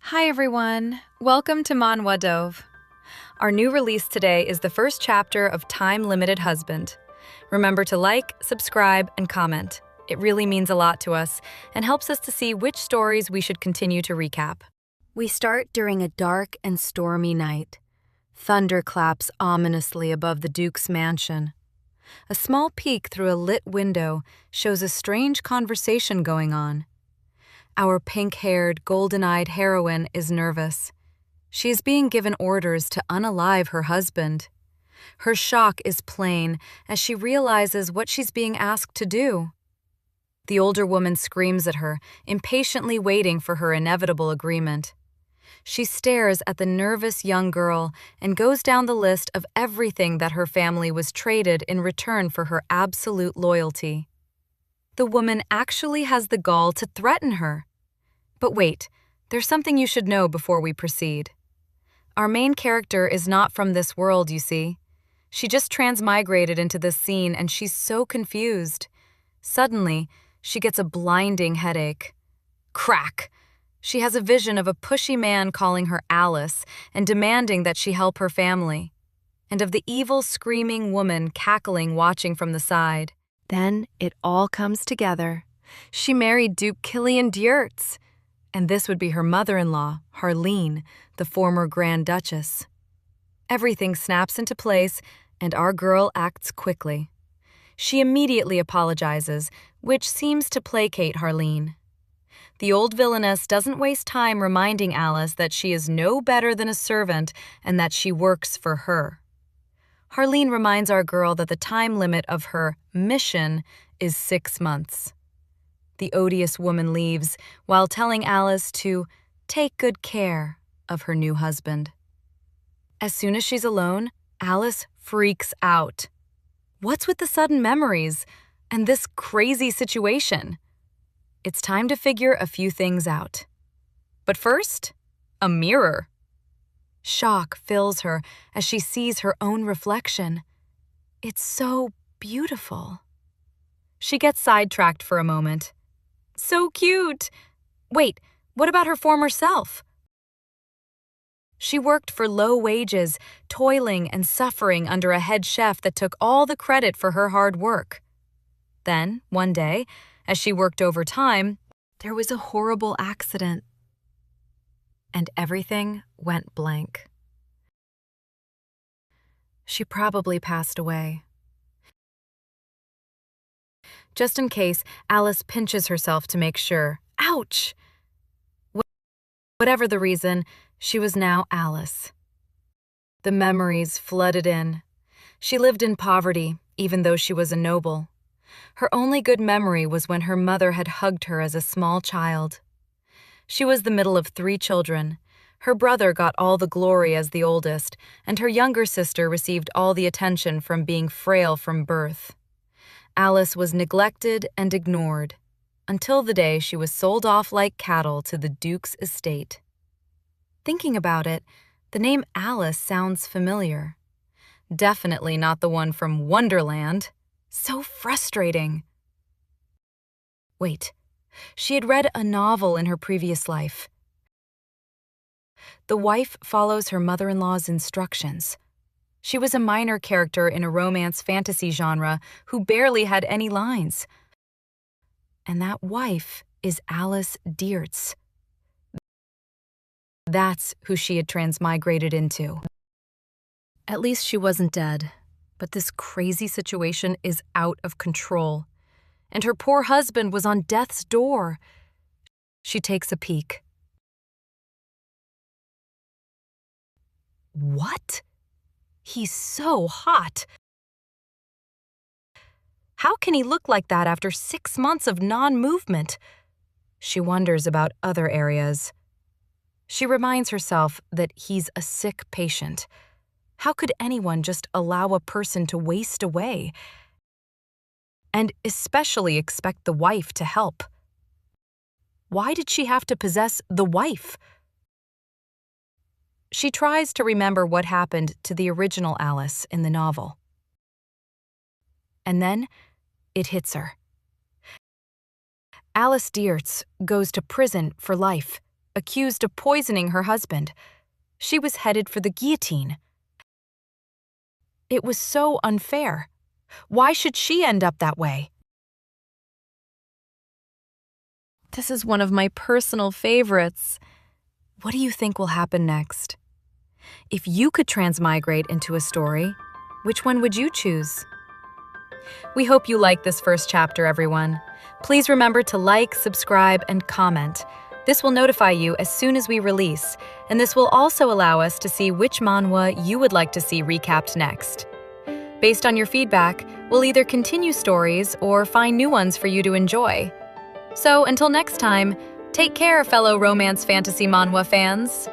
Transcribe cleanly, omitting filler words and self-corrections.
Hi everyone, welcome to Manhwa Recap. Our new release today is the first chapter of Time Limited Husband. Remember to like, subscribe, and comment. It really means a lot to us and helps us to see which stories we should continue to recap. We start during a dark and stormy night. Thunder claps ominously above the Duke's mansion. A small peek through a lit window shows a strange conversation going on. Our pink-haired, golden-eyed heroine is nervous. She is being given orders to unalive her husband. Her shock is plain as she realizes what she's being asked to do. The older woman screams at her, impatiently waiting for her inevitable agreement. She stares at the nervous young girl and goes down the list of everything that her family was traded in return for her absolute loyalty. The woman actually has the gall to threaten her. But wait, there's something you should know before we proceed. Our main character is not from this world, you see. She just transmigrated into this scene and she's so confused. Suddenly, she gets a blinding headache. Crack! She has a vision of a pushy man calling her Alice and demanding that she help her family, and of the evil, screaming woman cackling watching from the side. Then it all comes together. She married Duke Killian Diertz. And this would be her mother-in-law, Harleen, the former Grand Duchess. Everything snaps into place, and our girl acts quickly. She immediately apologizes, which seems to placate Harleen. The old villainess doesn't waste time reminding Alice that she is no better than a servant and that she works for her. Harleen reminds our girl that the time limit of her mission is 6 months. The odious woman leaves while telling Alice to take good care of her new husband. As soon as she's alone, Alice freaks out. What's with the sudden memories and this crazy situation? It's time to figure a few things out. But first, a mirror. Shock fills her as she sees her own reflection. It's so beautiful. She gets sidetracked for a moment. So cute! Wait, what about her former self? She worked for low wages, toiling and suffering under a head chef that took all the credit for her hard work. Then, one day, as she worked overtime, there was a horrible accident. And everything went blank. She probably passed away. Just in case, Alice pinches herself to make sure. Ouch! Whatever the reason, she was now Alice. The memories flooded in. She lived in poverty, even though she was a noble. Her only good memory was when her mother had hugged her as a small child. She was the middle of 3 children. Her brother got all the glory as the oldest, and her younger sister received all the attention from being frail from birth. Alice was neglected and ignored, until the day she was sold off like cattle to the Duke's estate. Thinking about it, the name Alice sounds familiar. Definitely not the one from Wonderland. So frustrating. Wait, she had read a novel in her previous life. The wife follows her mother-in-law's instructions. She was a minor character in a romance fantasy genre who barely had any lines. And that wife is Alice Diertz. That's who she had transmigrated into. At least she wasn't dead, but this crazy situation is out of control. And her poor husband was on death's door. She takes a peek. What? He's so hot. How can he look like that after 6 months of non-movement? She wonders about other areas. She reminds herself that he's a sick patient. How could anyone just allow a person to waste away? And especially expect the wife to help. Why did she have to possess the wife? She tries to remember what happened to the original Alice in the novel. And then it hits her. Alice Diertz goes to prison for life, accused of poisoning her husband. She was headed for the guillotine. It was so unfair. Why should she end up that way? This is one of my personal favorites. What do you think will happen next? If you could transmigrate into a story, which one would you choose? We hope you liked this first chapter, everyone. Please remember to like, subscribe, and comment. This will notify you as soon as we release, and this will also allow us to see which manhwa you would like to see recapped next. Based on your feedback, we'll either continue stories or find new ones for you to enjoy. So until next time, take care, fellow romance fantasy manhwa fans.